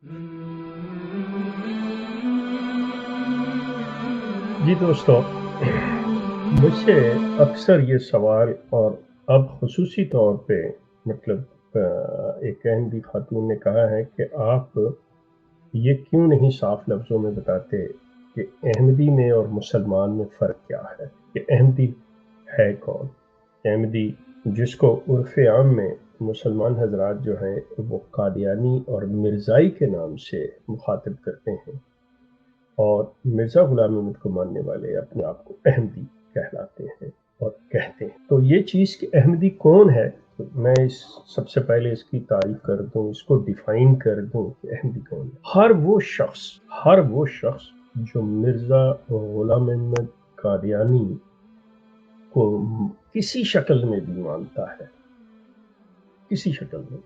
जी दोस्तों, मुझसे अक्सर ये सवाल और अब ख़ुसूसी तौर पे मतलब एक अहमदी ख़ातून ने कहा है कि आप ये क्यों नहीं साफ लफ्ज़ों में बताते कि अहमदी में और मुसलमान में फ़र्क क्या है? कि अहमदी है कौन? अहमदी जिसको उर्फ़ आम में मुसलमान हज़रात जो हैं वो कादियानी और मिर्ज़ाई के नाम से मुख़ातिब करते हैं। और मिर्ज़ा ग़ुलाम अहमद को मानने वाले अपने आप को अहमदी कहलाते हैं और कहते हैं। तो ये चीज़ कि अहमदी कौन है? तो मैं इस सबसे पहले इसकी तारीफ़ कर दूँ, इसको डिफ़ाइन कर दूँ कि अहमदी कौन है। हर वो शख़्स जो मिर्ज़ा ग़ुलाम अहमद कादियानी को किसी शक्ल में भी मानता है, किसी शक्ल में,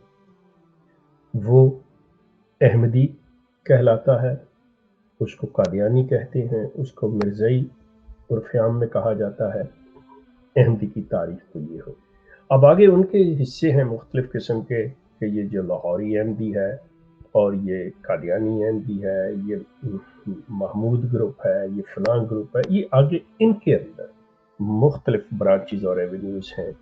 वो अहमदी कहलाता है। उसको कादियानी कहते हैं, उसको मिर्ज़ाई उर्फ़ आम में कहा जाता है। अहमदी की तारीफ़ तो ये हो। अब आगे उनके हिस्से हैं मुख्तलिफ़ किस्म के कि ये जो लाहौरी अहमदी है और ये कादियानी अहमदी है, ये महमूद ग्रुप है, ये फ़लाँ ग्रुप है, ये आगे इनके अंदर मुख्तलिफ़ ब्रांचेज़ और एवेन्यूज़ हैं।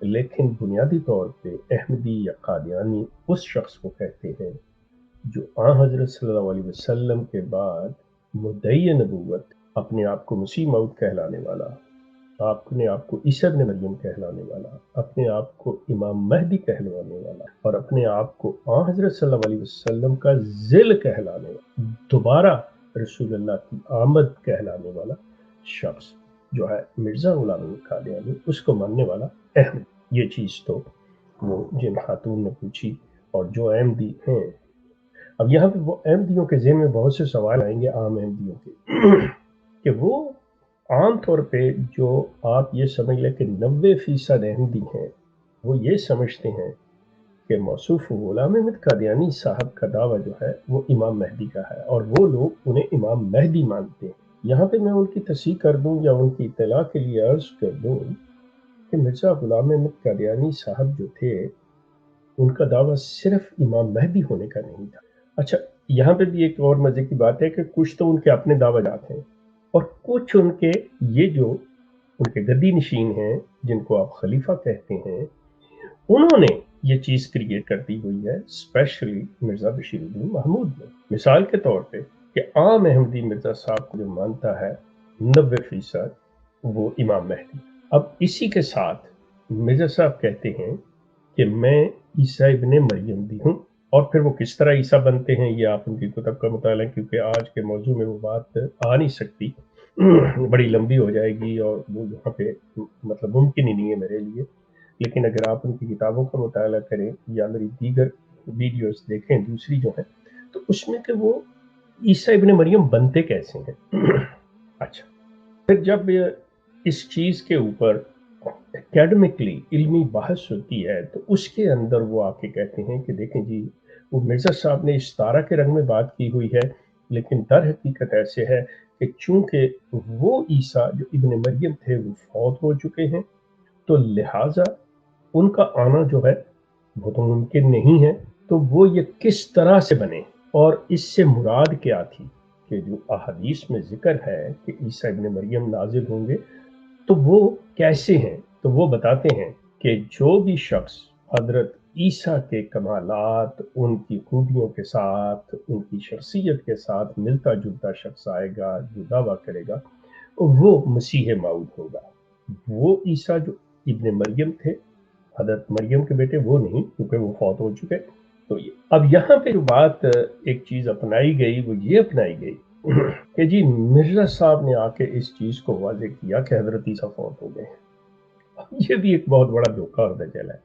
लेकिन बुनियादी तौर पे अहमदी या कादियानी उस शख़्स को कहते हैं जो हज़रत सल्लल्लाहु अलैहि वसल्लम के बाद मुद्दई नबूवत, अपने आप को मसीह मौऊद कहलाने वाला, अपने आप को ईसा इब्न मरियम कहलाने वाला, अपने आप को इमाम महदी कहलवाने वाला और अपने आप को हज़रत सल्लल्लाहु अलैहि वसल्लम का ज़िल कहलाने वाला, दोबारा रसूलुल्लाह की आमद कहलाने वाला शख़्स जो है मिर्ज़ा ग़ुलाम अहमद कादियानी, उसको मानने वाला अहमद। ये चीज़ तो वो जिन खातून ने पूछी और जो अहमदी हैं। अब यहाँ पे वो अहमदियों के ज़हन में बहुत से सवाल आएँगे आम अहमदियों के कि वो आम तौर पे जो आप ये समझ लें कि 90% अहमदी हैं, वो ये समझते हैं कि मौसूफ़ ग़ुलाम अहमद कादियानी साहब का दावा जो है वो इमाम महदी का है और वो लोग उन्हें इमाम महदी मानते हैं। यहाँ पे मैं उनकी तस्दीक़ कर दूँ या उनकी इत्तला के लिए अर्ज़ कर दूँ कि मिर्ज़ा ग़ुलाम अहमद कादियानी साहब जो थे, उनका दावा सिर्फ़ इमाम महदी होने का नहीं था। अच्छा, यहाँ पे भी एक और मज़े की बात है कि कुछ तो उनके अपने दावेदार हैं और कुछ उनके ये जो उनके गद्दी नशीन हैं, जिनको आप खलीफा कहते हैं, उन्होंने ये चीज़ क्रिएट कर दी हुई है, स्पेशली मिर्ज़ा बशीरुद्दीन महमूद ने। मिसाल के तौर पे कि आम अहमदी मिर्ज़ा साहब को जो मानता है 90% वो इमाम महदी। अब इसी के साथ मिर्ज़ा साहब कहते हैं कि मैं ईसा इब्न मरियम भी हूँ और फिर वो किस तरह ईसा बनते हैं ये आप उनकी कुतुब का मुताला, क्योंकि आज के मौजू में वो बात आ नहीं सकती बड़ी लंबी हो जाएगी और वो यहाँ पे मतलब मुमकिन ही नहीं है मेरे लिए। लेकिन अगर आप उनकी किताबों का मुताला करें या मेरी दीगर वीडियोस देखें दूसरी जो हैं, तो उसमें कि वो ईसा इब्न मरियम बनते कैसे हैं। अच्छा, फिर जब इस चीज़ के ऊपर एकेडमिकली इल्मी बहस होती है तो उसके अंदर वो आके कहते हैं कि देखें जी, वो मिर्ज़ा साहब ने इस तारा के रंग में बात की हुई है, लेकिन दर हकीकत ऐसे है कि चूँकि वो ईसा जो इब्न मरियम थे वो फ़ौत हो चुके हैं, तो लिहाज़ा उनका आना जो है वो तो मुमकिन नहीं है। तो वो ये किस तरह से बने और इससे मुराद क्या थी कि जो अहादीस में ज़िक्र है कि ईसा इब्न मरियम नाज़िल होंगे, तो वो कैसे हैं? तो वो बताते हैं कि जो भी शख़्स हज़रत ईसा के कमालात, उनकी खूबियों के साथ, उनकी शख्सियत के साथ मिलता-जुलता शख़्स आएगा, जो दावा करेगा, वो मसीह मऊद होगा। वो ईसा जो इब्न मरियम थे, हज़रत मरियम के बेटे, वो नहीं, क्योंकि वो फ़ौत हो चुके। तो ये अब यहाँ पे जो बात एक चीज़ अपनाई गई, वो ये अपनाई गई कि जी मिर्ज़ा साहब ने आके इस चीज़ को वाज़ेह किया कि हज़रत ईसा फ़ौत हो गए हैं। ये भी एक बहुत बड़ा धोखा और दजल है।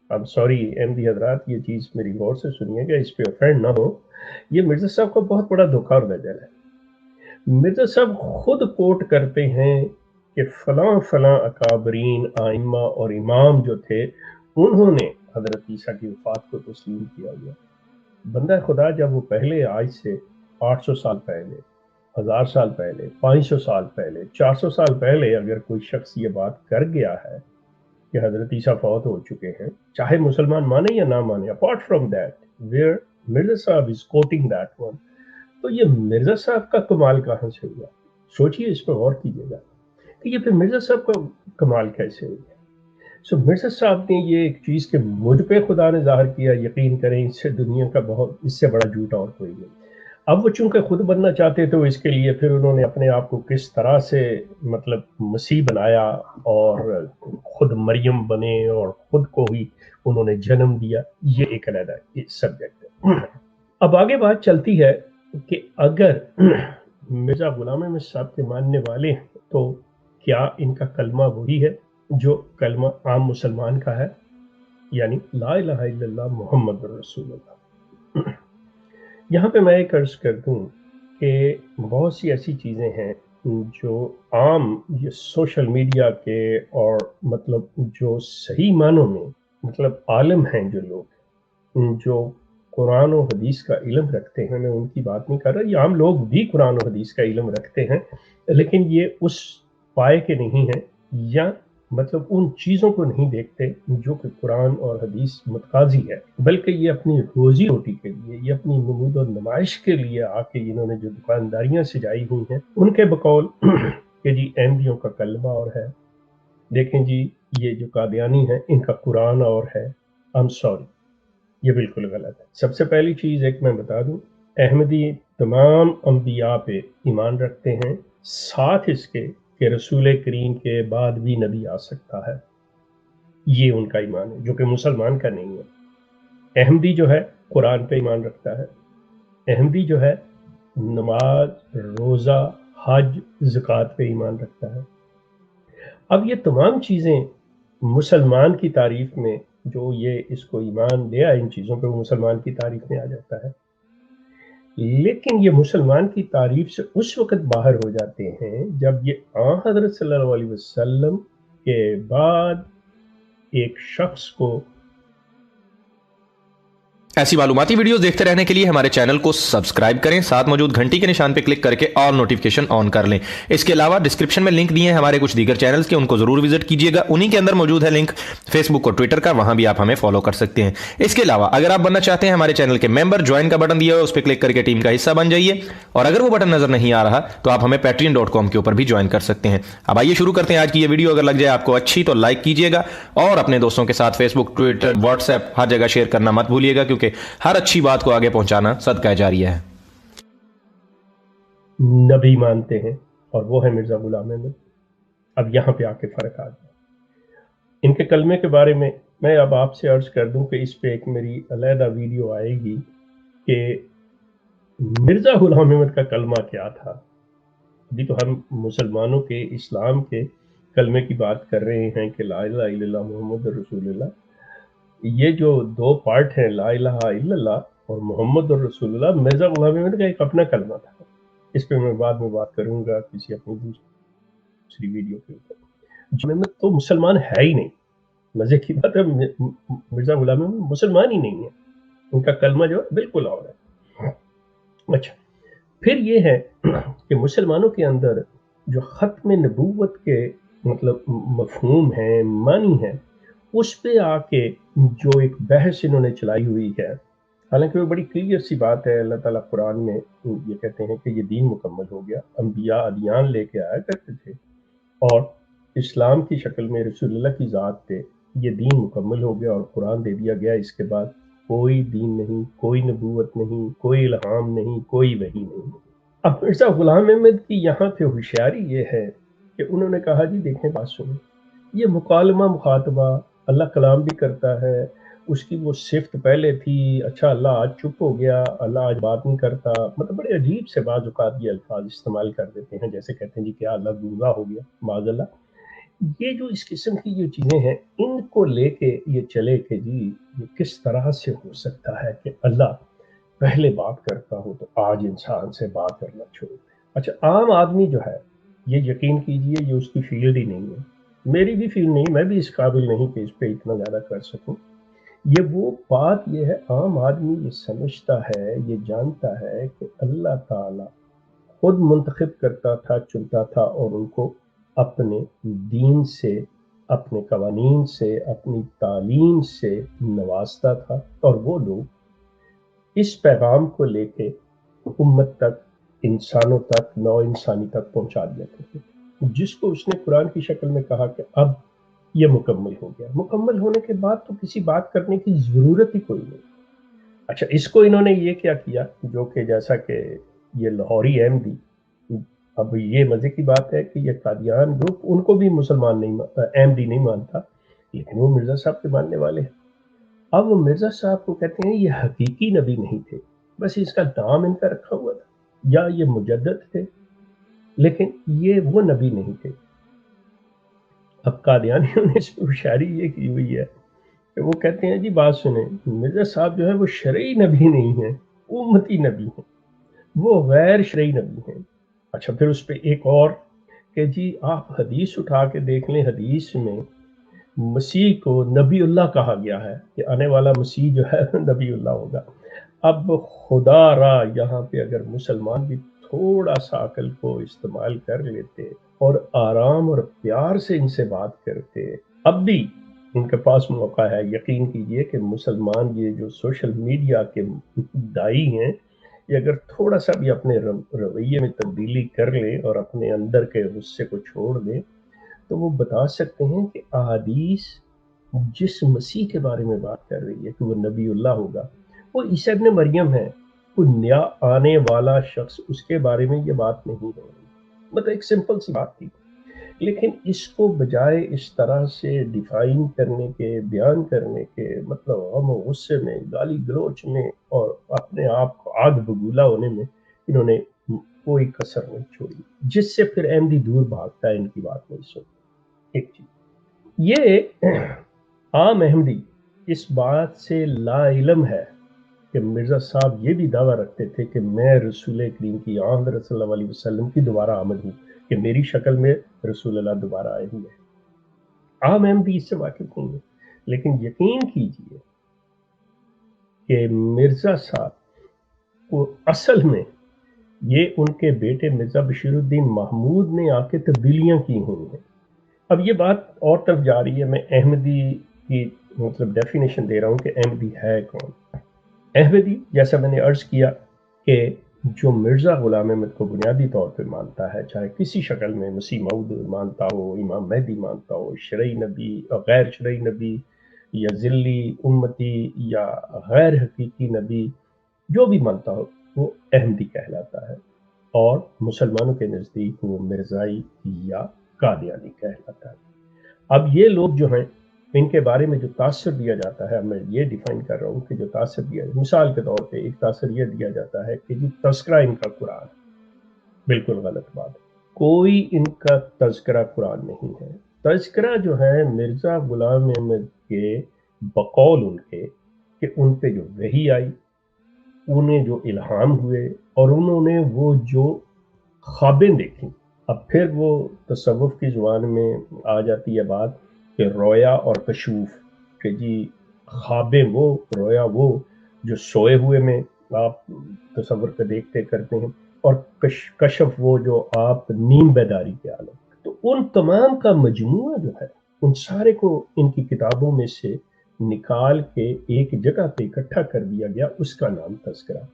अब सॉरी अहमदी हज़रात, ये चीज़ मेरी गौर से सुनिएगा, इस पे ऑफेंड ना हो। ये मिर्ज़ा साहब का बहुत बड़ा धोखा और दजल है। मिर्ज़ा साहब खुद कोट करते हैं कि फलां-फलां अकाबरीन, आइम्मा और इमाम जो थे, उन्होंने हज़रत ईसा की वफ़ात को तस्लीम किया हुआ। बंदा खुदा जब वो पहले आज से 800 साल पहले, 1000 साल पहले, 500 साल पहले, 400 साल पहले अगर कोई शख़्स ये बात कर गया है कि हज़रत ईसा फ़ौत हो चुके हैं, चाहे मुसलमान माने या ना माने, apart from that, where Mirza صاحب از کوٹنگ دیٹ ون. تو یہ مرزا صاحب کا کمال کہاں سے ہوا؟ سوچئے، اس پر غور کیجیے گا کہ یہ پھر مرزا صاحب کا کمال کیسے ہو گیا. سو مرزا صاحب نے یہ ایک چیز کہ مجھ پہ خدا نے ظاہر کیا، یقین کریں اس سے دنیا کا اس سے بڑا جھوٹ اور کوئی نہیں. اب وہ چونکہ خود بننا چاہتے تو اس کے لیے پھر انہوں نے اپنے آپ کو کس طرح سے مطلب مسیح بنایا اور خود مریم بنے اور خود کو ہی انہوں نے جنم دیا. یہ ایک علیحدہ سبجیکٹ ہے. اب آگے بات چلتی ہے کہ اگر مرزا غلام احمد صاحب کے ماننے والے ہیں تو کیا ان کا کلمہ وہی ہے جو کلمہ عام مسلمان کا ہے، یعنی لا الہ الا اللہ محمد رسول اللہ. یہاں پہ میں ایک عرض کر دوں کہ بہت سی ایسی چیزیں ہیں جو عام یہ سوشل میڈیا کے اور مطلب جو صحیح معنوں میں مطلب عالم ہیں جو لوگ جو قرآن و حدیث کا علم رکھتے ہیں، میں ان کی بات نہیں کر رہا، یہ عام لوگ بھی قرآن و حدیث کا علم رکھتے ہیں لیکن یہ اس پائے کے نہیں ہیں یا مطلب ان چیزوں کو نہیں دیکھتے جو کہ قرآن اور حدیث متقاضی ہے، بلکہ یہ اپنی روزی روٹی کے لیے، یہ اپنی نمود و نمائش کے لیے آ کے انہوں نے جو دکانداریاں سجائی ہوئی ہیں ان کے بقول کہ جی احمدیوں کا کلمہ اور ہے، دیکھیں جی یہ جو قادیانی ہیں ان کا قرآن اور ہے. I'm sorry، یہ بالکل غلط ہے. سب سے پہلی چیز ایک میں بتا دوں، احمدی تمام انبیاء پہ ایمان رکھتے ہیں، ساتھ اس کے کہ رسول کریم کے بعد بھی نبی آ سکتا ہے. یہ ان کا ایمان ہے جو کہ مسلمان کا نہیں ہے. احمدی جو ہے قرآن پہ ایمان رکھتا ہے، احمدی جو ہے نماز، روزہ، حج، زکوٰۃ پہ ایمان رکھتا ہے. اب یہ تمام چیزیں مسلمان کی تعریف میں جو یہ اس کو ایمان لیا ان چیزوں پہ وہ مسلمان کی تعریف میں آ جاتا ہے، لیکن یہ مسلمان کی تعریف سے اس وقت باہر ہو جاتے ہیں جب یہ حضرت صلی اللہ علیہ وسلم کے بعد ایک شخص کو ایسی معلوماتی ویڈیوز دیکھتے رہنے کے لیے ہمارے چینل کو سبسکرائب کریں، ساتھ موجود گھنٹی کے نشان پہ کلک کر کے آل نوٹیفیکیشن آن کر لیں. اس کے علاوہ ڈسکرپشن میں لنک دیے ہیں ہمارے کچھ دیگر چینلز کے، ان کو ضرور وزٹ کیجیے گا. انہی کے اندر موجود ہے لنک فیس بک اور ٹویٹر کا، وہاں بھی آپ ہمیں فالو کر سکتے ہیں. اس کے علاوہ اگر آپ بننا چاہتے ہیں ہمارے چینل کے ممبر، جوائن کا بٹن دیا ہوا ہے اس پہ کلک کر کے ٹیم کا حصہ بن جائیے. اور اگر وہ بٹن نظر نہیں آ رہا تو آپ ہمیں patreon.com کے اوپر بھی جوائن کر سکتے ہیں. اب آئیے شروع کرتے ہیں آج کی یہ ویڈیو. اگر لگ جائے آپ کو اچھی تو لائک کیجیے گا اور اپنے دوستوں کے ساتھ فیس بک، ٹویٹر، واٹس ایپ ہر جگہ شیئر کرنا مت بھولیے گا، کیونکہ ہر اچھی بات کو آگے پہنچانا صدقہ جاریہ ہے. نبی مانتے ہیں اور وہ ہے مرزا غلام احمد. اب یہاں پہ آ کے فرق آ گیا. ان کے کلمے کے بارے میں اب آپ سے عرض کر دوں کہ اس پہ ایک میری علیحدہ ویڈیو آئے گی کہ مرزا غلام احمد کا کلمہ کیا تھا. ابھی تو ہم مسلمانوں کے اسلام کے کلمے کی بات کر رہے ہیں کہ لا الہ الا اللہ محمد رسول اللہ. یہ جو دو پارٹ ہیں لا الہ الا اللہ اور محمد رسول اللہ، مرزا غلام احمد کا ایک اپنا کلمہ تھا. اس پہ میں بعد میں بات کروں گا کسی اپنی دوسری ویڈیو کے اوپر. محمد تو مسلمان ہے ہی نہیں. مزے کی بات ہے مرزا غلام احمد مسلمان ہی نہیں ہے، ان کا کلمہ جو ہے بالکل اور ہے. اچھا، پھر یہ ہے کہ مسلمانوں کے اندر جو ختم نبوت کے مطلب مفہوم ہیں، معنی ہیں، اس پہ آ کے جو ایک بحث انہوں نے چلائی ہوئی ہے، حالانکہ وہ بڑی کلیئر سی بات ہے. اللہ تعالیٰ قرآن میں یہ کہتے ہیں کہ یہ دین مکمل ہو گیا. انبیاء ادیان لے کے آیا کرتے تھے اور اسلام کی شکل میں رسول اللہ کی ذات پہ یہ دین مکمل ہو گیا اور قرآن دے دیا گیا. اس کے بعد کوئی دین نہیں، کوئی نبوت نہیں، کوئی الہام نہیں، کوئی وحی نہیں. اب مرزا غلام احمد کی یہاں پہ ہوشیاری یہ ہے کہ انہوں نے کہا جی دیکھیں بات سنیں، یہ مکالمہ مخاطبہ، اللہ کلام بھی کرتا ہے، اس کی وہ صفت پہلے تھی، اچھا اللہ آج چپ ہو گیا، اللہ آج بات نہیں کرتا. مطلب بڑے عجیب سے بعض اوقات یہ الفاظ استعمال کر دیتے ہیں، جیسے کہتے ہیں جی کیا اللہ گنگا ہو گیا معاذ اللہ. یہ جو اس قسم کی جو چیزیں ہیں ان کو لے کے یہ چلے کہ جی یہ کس طرح سے ہو سکتا ہے کہ اللہ پہلے بات کرتا ہو تو آج انسان سے بات کرنا چھوڑ. اچھا، عام آدمی جو ہے یہ یقین کیجئے یہ اس کی فیلڈ ہی نہیں ہے، میری بھی فیلڈ نہیں، میں بھی اس قابل نہیں کہ اس پہ اتنا زیادہ کر سکوں. یہ وہ بات یہ ہے، عام آدمی یہ سمجھتا ہے، یہ جانتا ہے کہ اللہ تعالی خود منتخب کرتا تھا، چنتا تھا اور ان کو اپنے دین سے، اپنے قوانین سے، اپنی تعلیم سے نوازتا تھا. اور وہ لوگ इस पैगाम को लेके उम्मत तक, इंसानों तक, नौ इंसानी तक पहुंचा देते थे, जिसको उसने कुरान की शक्ल में कहा कि अब ये मुकम्मल हो गया। मुकम्मल होने के बाद तो किसी बात करने की ज़रूरत ही कोई नहीं। अच्छा, इसको इन्होंने ये क्या किया, जो कि जैसा कि ये लाहौरी अहमदी, अब ये मज़े की बात है कि ये कादियान ग्रुप उनको भी मुसलमान नहीं अहमदी नहीं मानता, लेकिन वो मिर्ज़ा साहब के मानने वाले हैं। अब वो मिर्ज़ा साहब को कहते हैं ये हकीकी नबी नहीं थे, बस इसका नाम इनका रखा हुआ था, या ये मुजद्दिद थे, लेकिन ये वो नबी नहीं थे। अब कादियानियों ने इस पे होशियारी ये की हुई है कि वो कहते हैं जी बात सुने, मिर्ज़ा साहब जो है वो शरई नबी नहीं है, उम्मती नबी है, वो गैर शरई नबी हैं। अच्छा, फिर उस पे एक और कि जी आप हदीस उठा के देख लें, हदीस में मसीह को नबीउल्लाह कहा गया है कि आने वाला मसीह जो है नबीउल्लाह होगा। अब खुदा रा यहाँ पे अगर मुसलमान भी थोड़ा सा अकल को इस्तेमाल कर लेते और आराम और प्यार से इनसे बात करते, अब भी इनके पास मौका है। यकीन कीजिए कि मुसलमान ये जो सोशल मीडिया के दाई हैं, ये अगर थोड़ा सा भी अपने रवैये में तब्दीली कर लें और अपने अंदर के गुस्से को छोड़ दें, तो वो बता सकते हैं कि अहादीस जिस मसीह के बारे में बात कर रही है कि वो नबीउल्लाह होगा, वो ईसा इब्न मरियम है। कोई नया आने वाला शख्स, उसके बारे में ये बात नहीं हो रही। मतलब एक सिंपल सी बात थी, लेकिन इसको बजाय इस तरह से डिफाइन करने के, बयान करने के, मतलब हम गुस्से में, गाली गलोच में और अपने आप को आग बबूला होने में इन्होंने कोई कसर नहीं छोड़ी, जिससे फिर अहमदी दूर भागता है, इनकी बात नहीं सुनता। एक चीज ये आम अहमदी इस बात से लाइलम है कि मिर्ज़ा साहब ये भी दावा रखते थे कि मैं रसूल करीम की हज़रत सल्लल्लाहु अलैहि वसल्लम की दोबारा आमद हूँ, कि मेरी शक्ल में रसूल अल्लाह दोबारा आए हुए हैं। आम अहमदी इससे वाकिफ नहीं है, लेकिन यकीन कीजिए कि मिर्ज़ा साहब को असल में ये उनके बेटे मिर्ज़ा बशीरुद्दीन महमूद ने आके तब्दीलियाँ की हुई हैं। अब ये बात और तरफ जा रही है, मैं अहमदी की मतलब डेफिनेशन दे रहा हूँ कि अहमदी है कौन। अहमदी, जैसा मैंने अर्ज किया कि जो मिर्ज़ा ग़ुलाम अहमद को बुनियादी तौर पे मानता है, चाहे किसी शक्ल में मसीह मऊद मानता हो, इमाम महदी मानता हो, शरई नबी और गैर शरई नबी, या ज़िल्ली उम्मती या गैर हकीकी नबी, जो भी मानता हो वो अहमदी कहलाता है, और मुसलमानों के नज़दीक वो मिर्ज़ाई या कादियानी कहलाता है। अब ये लोग जो हैं, इनके बारे में जो तासर दिया जाता है, मैं ये डिफाइन कर रहा हूँ कि जो तासर दिया, मिसाल के तौर पे एक तासर ये दिया जाता है कि जी तज़किरा इनका कुरान, बिल्कुल गलत बात है। कोई इनका तज़किरा कुरान नहीं है। तज़किरा जो है मिर्ज़ा ग़ुलाम अहमद के बकौल उनके कि उन पे जो वही आई, उन्हें जो इल्हाम हुए और उन्होंने वो जो ख्वाबें देखी। अब फिर वो तसव्वुफ़ की ज़ुबान में आ जाती है बात कि रोया और कशूफ, कि जी ख्वाबें वो, रोया वो जो सोए हुए में आप तसव्वुर को देखते करते हैं, और कशफ वो जो आप नींद बेदारी के आलम। तो उन तमाम का मजमूआ जो है, उन सारे को इनकी किताबों में से निकाल के एक जगह पे इकट्ठा कर दिया गया, उसका नाम तज़किरा,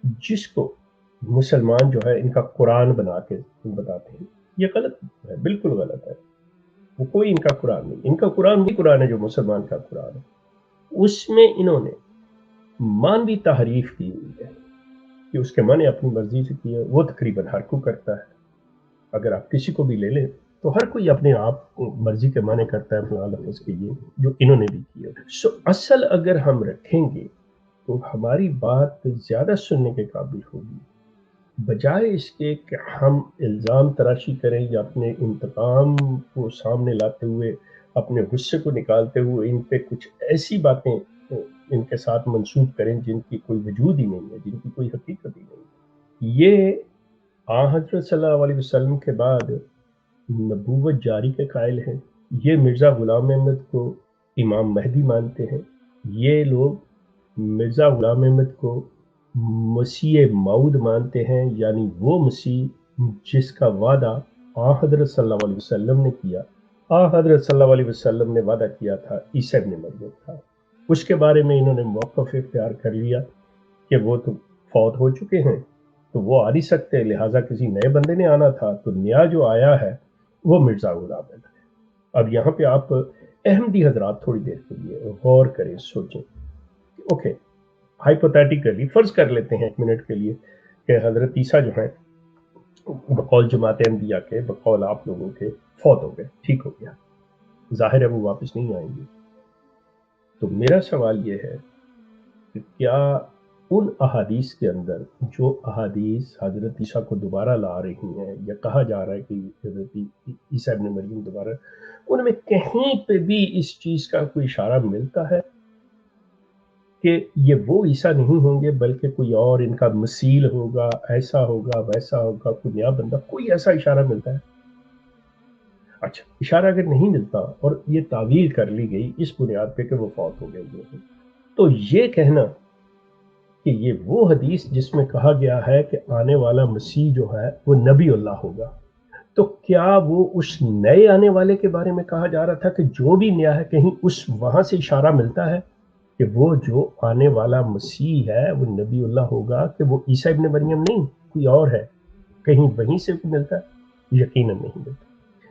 जिसको मुसलमान जो है इनका कुरान बना के बताते हैं। ये गलत है, बिल्कुल गलत है। वो कोई इनका कुरान नहीं, इनका कुरान वही कुरान है जो मुसलमान का कुरान है। उसमें इन्होंने मानवी तहरीफ की हुई है कि उसके माने अपनी मर्जी से किया, वो तकरीबन हर कोई करता है। अगर आप किसी को भी ले लें तो हर कोई अपने आप मर्जी के माने करता है फलां लफ्ज़ के लिए, जो इन्होंने भी किया। सो असल अगर हम रखेंगे तो हमारी बात ज़्यादा सुनने के काबिल होगी, बजाय इसके कि हम इल्ज़ाम तराशी करें या अपने इंतकाम को सामने लाते हुए, अपने गुस्से को निकालते हुए इन पे कुछ ऐसी बातें इनके साथ मंसूब करें जिनकी कोई वजूद ही नहीं है, जिनकी कोई हकीकत ही नहीं। ये हज़रत सल्लल्लाहु अलैहि वसल्लम के बाद नबूवत जारी के कायल हैं। ये मिर्ज़ा ग़ुलाम अहमद को इमाम महदी मानते हैं। ये लोग मिर्ज़ा ग़ुलाम अहमद को मसीह मऊद मानते हैं, यानी वो मसीह जिसका वादा हज़रत सल्लल्लाहु अलैहि वसल्लम ने किया। हज़रत सल्लल्लाहु अलैहि वसल्लम ने वादा किया था ईसा इब्न मरियम का। उसके बारे में इन्होंने मौक़िफ़ इख्तियार कर लिया کہ وہ تو فوت ہو چکے ہیں تو وہ آ نہیں سکتے، لہٰذا کسی نئے بندے نے آنا تھا، تو نیا جو آیا ہے وہ مرزا غلام احمد ہے۔ اب یہاں پہ آپ احمدی حضرات تھوڑی دیر کے لیے غور کریں، سوچیں، اوکے ہائپوتھیٹیکلی فرض کر لیتے ہیں 1 منٹ کے لیے کہ حضرت عیسیٰ جو ہیں بقول جماعت احمدیہ کے، بقول آپ لوگوں کے فوت ہو گئے، ٹھیک ہو گیا، ظاہر ہے وہ واپس نہیں آئیں گے۔ تو میرا سوال یہ ہے کہ کیا ان احادیث کے اندر جو احادیث حضرت عیسیٰ کو دوبارہ لا رہی ہیں یا کہا جا رہا ہے کہ حضرت عیسیٰ ابن مریم دوبارہ، ان میں کہیں پہ بھی اس چیز کا کوئی اشارہ ملتا ہے کہ یہ وہ عیسیٰ نہیں ہوں گے بلکہ کوئی اور ان کا مثیل ہوگا، ایسا ہوگا ویسا ہوگا، کوئی نیا بندہ، کوئی ایسا اشارہ ملتا ہے؟ اچھا، اشارہ اگر نہیں ملتا اور یہ تعویل کر لی گئی اس بنیاد پہ کہ وہ فوت ہو گئے، تو یہ کہنا کہ یہ وہ حدیث جس میں کہا گیا ہے کہ آنے والا مسیح جو ہے وہ نبی اللہ ہوگا، تو کیا وہ اس نئے آنے والے کے بارے میں کہا جا رہا تھا کہ جو بھی نیا ہے، کہیں اس وہاں سے اشارہ ملتا ہے کہ وہ جو آنے والا مسیح ہے وہ نبی اللہ ہوگا، کہ وہ عیسیٰ ابن مریم نہیں کوئی اور ہے، کہیں وہیں سے ملتا ہے؟ یقیناً نہیں ملتا۔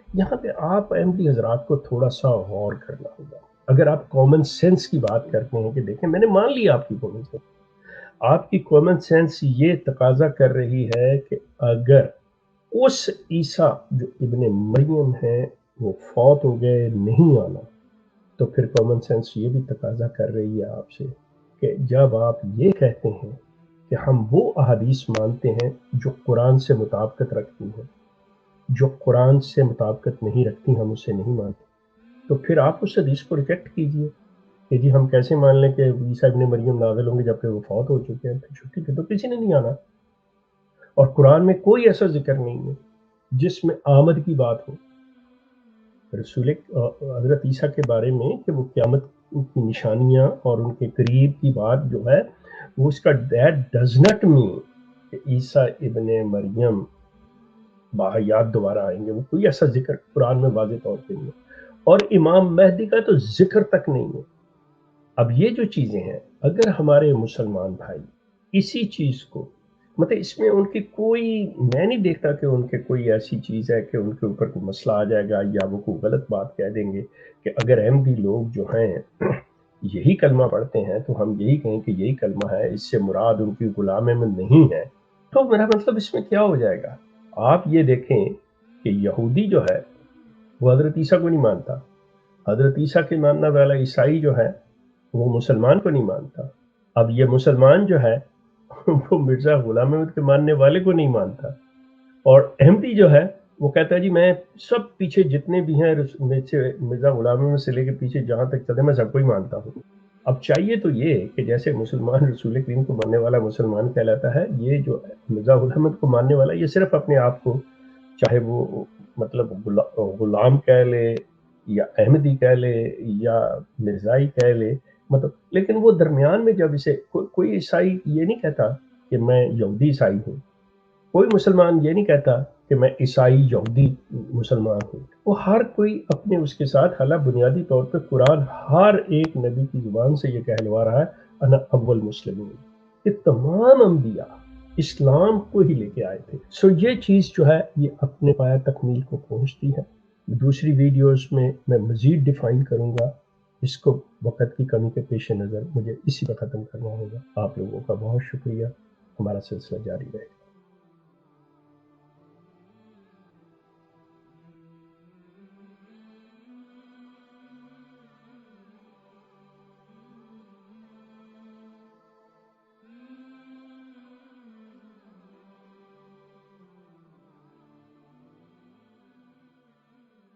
یہاں پہ آپ احمدی حضرات کو تھوڑا سا غور کرنا ہوگا۔ اگر آپ کامن سینس کی بات کرتے ہیں کہ دیکھیں میں نے مان لی آپ کی کامن سینس، آپ کی کامن سینس یہ تقاضا کر رہی ہے کہ اگر اس عیسیٰ جو ابن مریم ہے وہ فوت ہو گئے، نہیں آنا، تو پھر کامن سینس یہ بھی تقاضا کر رہی ہے آپ سے کہ جب آپ یہ کہتے ہیں کہ ہم وہ احادیث مانتے ہیں جو قرآن سے مطابقت رکھتی ہیں، جو قرآن سے مطابقت نہیں رکھتی ہم اسے نہیں مانتے، تو پھر آپ اس حدیث کو ریجیکٹ کیجئے کہ جی ہم کیسے مان لیں کہ عیسیٰ ابن مریم نازل ہوں گے جبکہ وہ فوت ہو چکے ہیں، پھر چھٹی پہ تو کسی نے نہیں آنا، اور قرآن میں کوئی ایسا ذکر نہیں ہے جس میں آمد کی بات ہو رسول حضرت عیسیٰ کے بارے میں کہ وہ قیامت کی نشانیاں اور ان کے قریب کی بات جو ہے وہ اس کا دیٹ ڈز ناٹ مین کہ عیسیٰ ابن مریم باحیات دوبارہ آئیں گے، وہ کوئی ایسا ذکر قرآن میں واضح طور پہ نہیں ہے، اور امام مہدی کا تو ذکر تک نہیں ہے۔ اب یہ جو چیزیں ہیں اگر ہمارے مسلمان بھائی اسی چیز کو مطلب اس میں ان کی کوئی، میں نہیں دیکھتا کہ ان کے کوئی ایسی چیز ہے کہ ان کے اوپر کوئی مسئلہ آ جائے گا یا وہ کوئی غلط بات کہہ دیں گے کہ اگر احمدی لوگ جو ہیں یہی کلمہ پڑھتے ہیں تو ہم یہی کہیں کہ یہی کلمہ ہے، اس سے مراد ان کی غلام میں نہیں ہے، تو میرا مطلب اس میں کیا ہو جائے گا؟ آپ یہ دیکھیں کہ یہودی جو ہے وہ حضرت عیسیٰ کو نہیں مانتا، حضرت عیسیٰ کے ماننے والا عیسائی جو ہے وہ مسلمان کو نہیں مانتا، اب یہ مسلمان جو ہے وہ مرزا غلام احمد کے ماننے والے کو نہیں مانتا، اور احمدی جو ہے وہ کہتا ہے جی میں سب پیچھے جتنے بھی ہیں مرزا غلام احمد سے لے کے پیچھے جہاں تک چلے میں سب کو ہی مانتا ہوں۔ اب چاہیے تو یہ کہ جیسے مسلمان رسول کریم کو ماننے والا مسلمان کہلاتا ہے، یہ جو مرزا غلام احمد کو ماننے والا یہ صرف اپنے آپ کو چاہے وہ مطلب غلام کہہ لے یا احمدی کہہ لے یا مرزائی کہہ لے، مطلب لیکن وہ درمیان میں جب اسے کوئی عیسائی یہ نہیں کہتا کہ میں یہودی عیسائی ہوں، کوئی مسلمان یہ نہیں کہتا کہ میں عیسائی یہودی مسلمان ہوں، وہ ہر کوئی اپنے اس کے ساتھ حالانکہ بنیادی طور پہ قرآن ہر ایک نبی کی زبان سے یہ کہلوا رہا ہے انا اول مسلمین، کہ تمام انبیاء اسلام کو ہی لے کے آئے تھے۔ سو یہ چیز جو ہے یہ اپنے پایہ تکمیل کو پہنچتی ہے۔ دوسری ویڈیوز میں میں مزید ڈیفائن کروں گا، اس کو وقت کی کمی کے پیش نظر مجھے اسی پر ختم کرنا ہوگا۔ آپ لوگوں کا بہت شکریہ، ہمارا سلسلہ جاری رہے گا۔